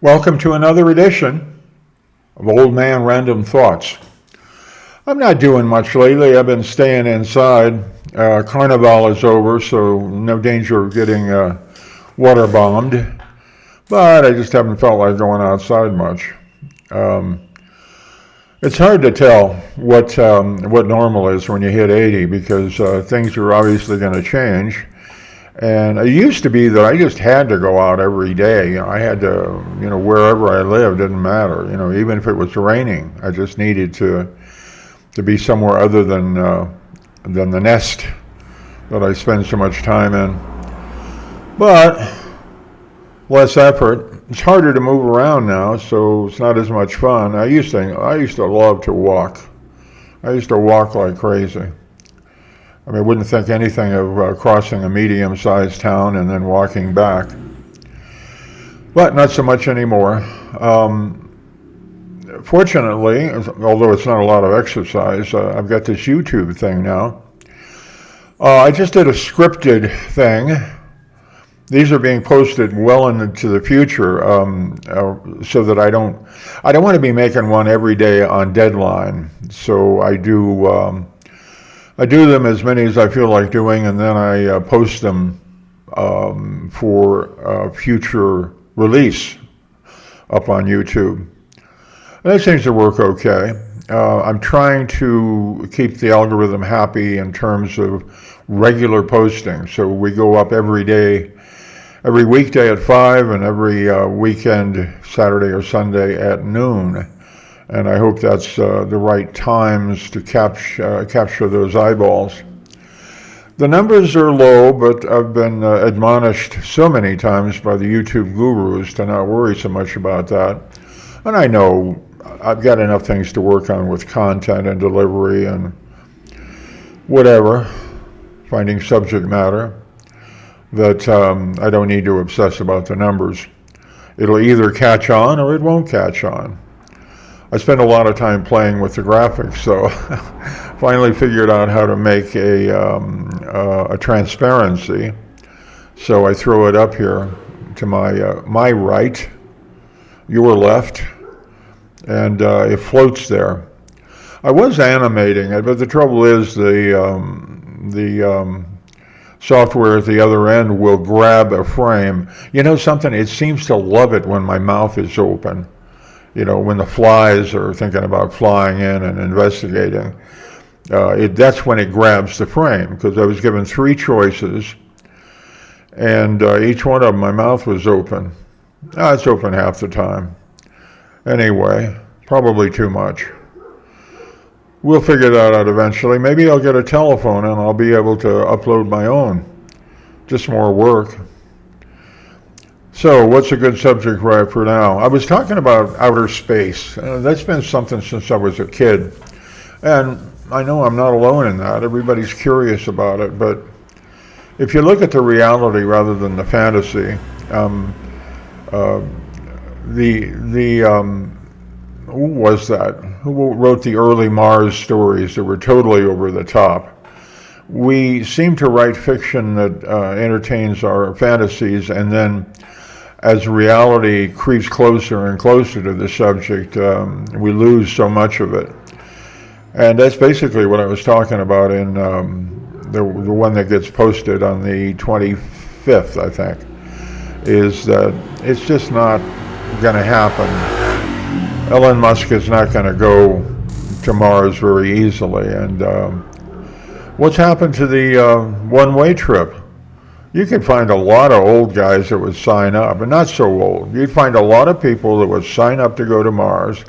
Welcome to another edition of Old Man Random Thoughts. I'm not doing much lately. I've been staying inside. Carnival is over, so no danger of getting water bombed. But I just haven't felt like going outside much. It's hard to tell what normal is when you hit 80 because things are obviously going to change. And it used to be that I just had to go out every day. I had to, wherever I lived, didn't matter. Even if it was raining, I just needed to be somewhere other than the nest that I spend so much time in. But less effort. It's harder to move around now, so it's not as much fun. I used to love to walk. I used to walk like crazy. I wouldn't think anything of crossing a medium-sized town and then walking back. But not so much anymore. Fortunately, although it's not a lot of exercise, I've got this YouTube thing now. I just did a scripted thing. These are being posted well into the future, so that I don't want to be making one every day on deadline. So I do them as many as I feel like doing, and then I post them for future release up on YouTube. And that seems to work okay. I'm trying to keep the algorithm happy in terms of regular posting. So we go up every day, every weekday at 5 and every weekend, Saturday or Sunday at noon. And I hope that's the right times to capture those eyeballs. The numbers are low, but I've been admonished so many times by the YouTube gurus to not worry so much about that. And I know I've got enough things to work on with content and delivery and whatever, finding subject matter, that I don't need to obsess about the numbers. It'll either catch on or it won't catch on. I spent a lot of time playing with the graphics, so finally figured out how to make a transparency. So I throw it up here to my right, your left, and it floats there. I was animating it, but the trouble is the software at the other end will grab a frame. You know something? It seems to love it when my mouth is open. When the flies are thinking about flying in and investigating, that's when it grabs the frame, because I was given 3 choices, and each one of them, my mouth was open. It's open half the time. Anyway, probably too much. We'll figure that out eventually. Maybe I'll get a telephone and I'll be able to upload my own. Just more work. So, what's a good subject right for now? I was talking about outer space. That's been something since I was a kid. And I know I'm not alone in that. Everybody's curious about it. But if you look at the reality rather than the fantasy, who was that? Who wrote the early Mars stories that were totally over the top? We seem to write fiction that entertains our fantasies, and then as reality creeps closer and closer to the subject, we lose so much of it. And that's basically what I was talking about in the one that gets posted on the 25th, I think, is that it's just not going to happen. Elon Musk is not going to go to Mars very easily. And what's happened to the one-way trip? You could find a lot of old guys that would sign up, and not so old. You'd find a lot of people that would sign up to go to Mars,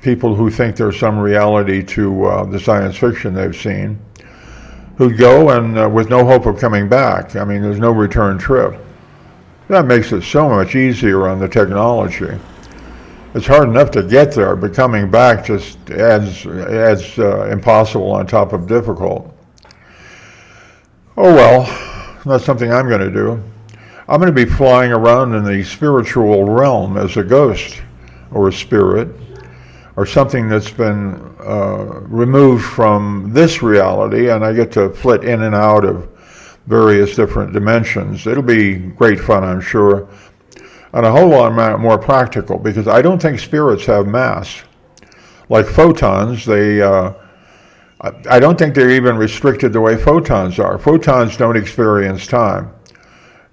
people who think there's some reality to the science fiction they've seen, who'd go and with no hope of coming back. There's no return trip. That makes it so much easier on the technology. It's hard enough to get there, but coming back just adds impossible on top of difficult. Oh well. Not something I'm going to do. I'm going to be flying around in the spiritual realm as a ghost or a spirit or something that's been removed from this reality, and I get to flit in and out of various different dimensions. It'll be great fun, I'm sure. and a whole lot more practical, because I don't think spirits have mass. Like photons, I don't think they're even restricted the way photons are. Photons don't experience time.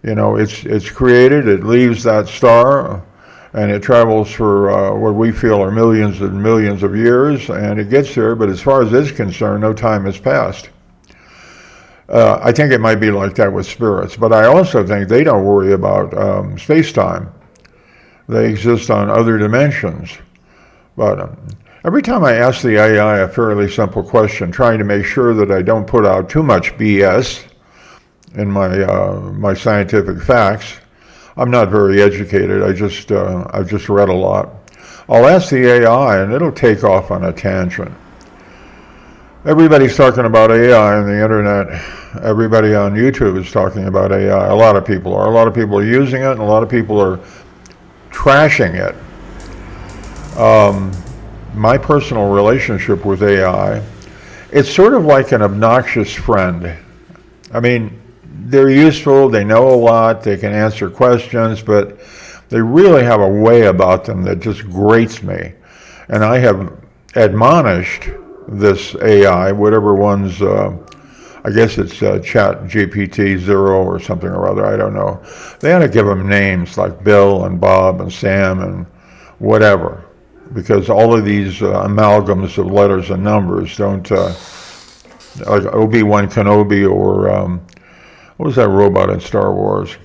You know, it's created, it leaves that star, and it travels for what we feel are millions and millions of years, and it gets there, but as far as it's concerned, no time has passed. I think it might be like that with spirits, but I also think they don't worry about space-time. They exist on other dimensions. But every time I ask the AI a fairly simple question, trying to make sure that I don't put out too much BS in my scientific facts, I'm not very educated. I've just read a lot. I'll ask the AI, and it'll take off on a tangent. Everybody's talking about AI on the internet. Everybody on YouTube is talking about AI. A lot of people are. A lot of people are using it, and a lot of people are trashing it. My personal relationship with AI, it's sort of like an obnoxious friend. I mean, they're useful, they know a lot, they can answer questions, but they really have a way about them that just grates me. And I have admonished this AI, whatever one's, I guess it's Chat GPT 0 or something or other, I don't know. They ought to give them names like Bill and Bob and Sam and whatever, because all of these amalgams of letters and numbers don't, like Obi-Wan Kenobi or what was that robot in Star Wars?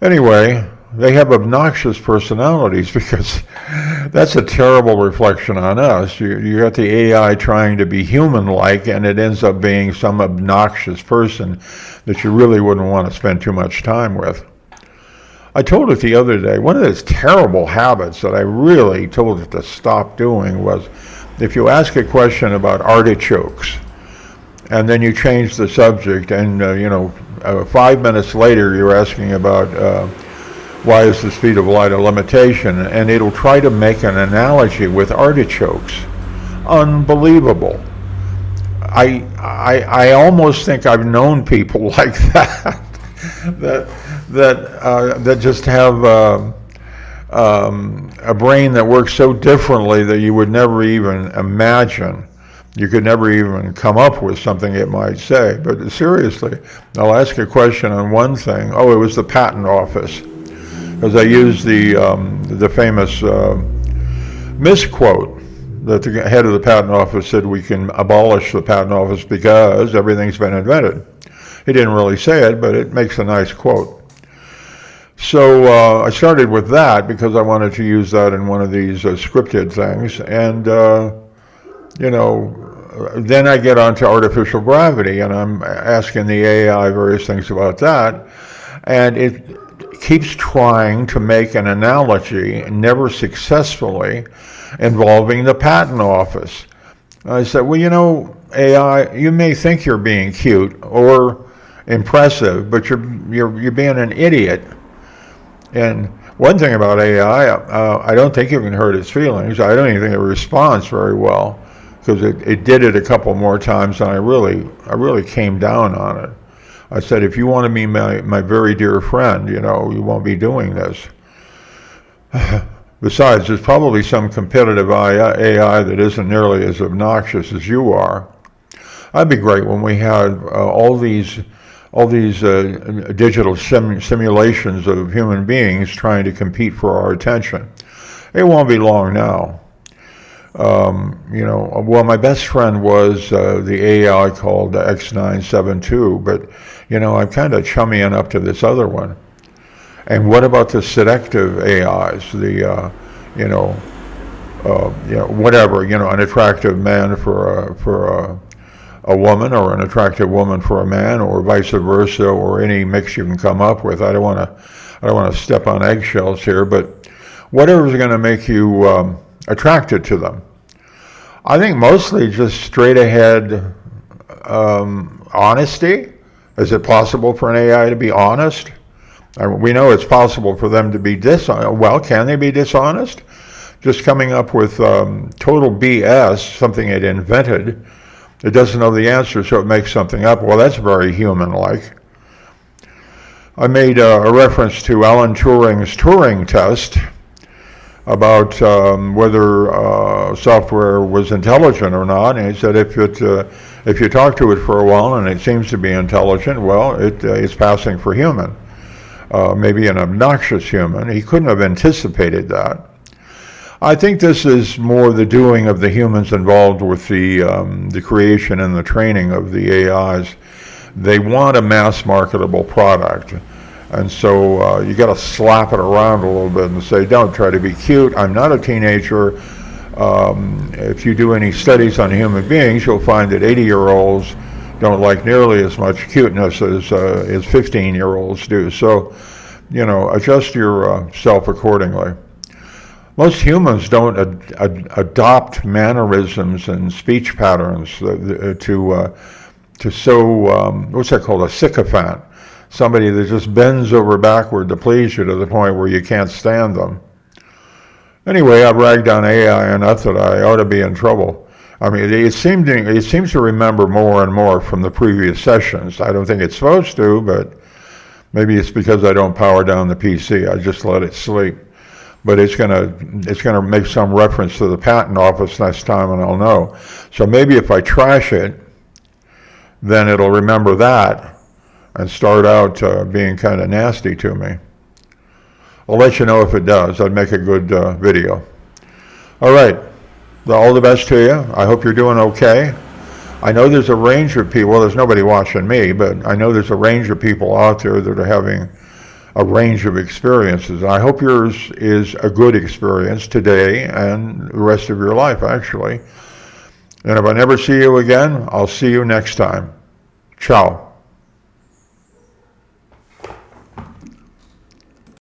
Anyway, they have obnoxious personalities, because that's a terrible reflection on us. You got the AI trying to be human-like, and it ends up being some obnoxious person that you really wouldn't want to spend too much time with. I told it the other day, one of those terrible habits that I really told it to stop doing was, if you ask a question about artichokes, and then you change the subject, and 5 minutes later you're asking about why is the speed of light a limitation, and it'll try to make an analogy with artichokes. Unbelievable. I almost think I've known people like that that just have a brain that works so differently that you would never even imagine. You could never even come up with something it might say. But seriously, I'll ask a question on one thing. Oh, it was the patent office, because I used the famous misquote that the head of the patent office said we can abolish the patent office because everything's been invented. He didn't really say it, but it makes a nice quote. So I started with that because I wanted to use that in one of these scripted things, and then I get onto artificial gravity, and I'm asking the AI various things about that, and it keeps trying to make an analogy, never successfully, involving the patent office. I said, well, AI, you may think you're being cute or impressive, but you're being an idiot. And one thing about AI, I don't think you can hurt its feelings. I don't even think it responds very well, because it did it a couple more times, and I really came down on it. I said, if you want to be my very dear friend, you won't be doing this. Besides, there's probably some competitive AI that isn't nearly as obnoxious as you are. That'd be great when we had all these digital simulations of human beings trying to compete for our attention. It won't be long now. Well, my best friend was the AI called X972, but I'm kind of chummying up to this other one. And what about the seductive AIs? Whatever, an attractive man for a woman, or an attractive woman for a man, or vice versa, or any mix you can come up with. I don't want to step on eggshells here, but whatever's going to make you attracted to them. I think mostly just straight ahead honesty. Is it possible for an AI to be honest? We know it's possible for them to be dishonest. Well, can they be dishonest? Just coming up with total BS, something it invented. It doesn't know the answer, so it makes something up. Well, that's very human-like. I made a reference to Alan Turing's Turing test about whether software was intelligent or not, and he said if you talk to it for a while and it seems to be intelligent, well, it's passing for human, maybe an obnoxious human. He couldn't have anticipated that. I think this is more the doing of the humans involved with the creation and the training of the AIs. They want a mass marketable product. And so you got to slap it around a little bit and say, don't try to be cute. I'm not a teenager. If you do any studies on human beings, you'll find that 80-year-olds don't like nearly as much cuteness as 15-year-olds do. So, adjust yourself accordingly. Most humans don't adopt mannerisms and speech patterns to show, what's that called, a sycophant. Somebody that just bends over backward to please you to the point where you can't stand them. Anyway, I've ragged on AI enough that I ought to be in trouble. I mean, it seems to remember more and more from the previous sessions. I don't think it's supposed to, but maybe it's because I don't power down the PC. I just let it sleep. But it's gonna make some reference to the patent office next time, and I'll know. So maybe if I trash it, then it'll remember that and start out being kind of nasty to me. I'll let you know if it does. I'd make a good video. All right. All the best to you. I hope you're doing okay. I know there's a range of people. Well, there's nobody watching me, but I know there's a range of people out there that are having a range of experiences. I hope yours is a good experience today and the rest of your life, actually. And if I never see you again, I'll see you next time. Ciao.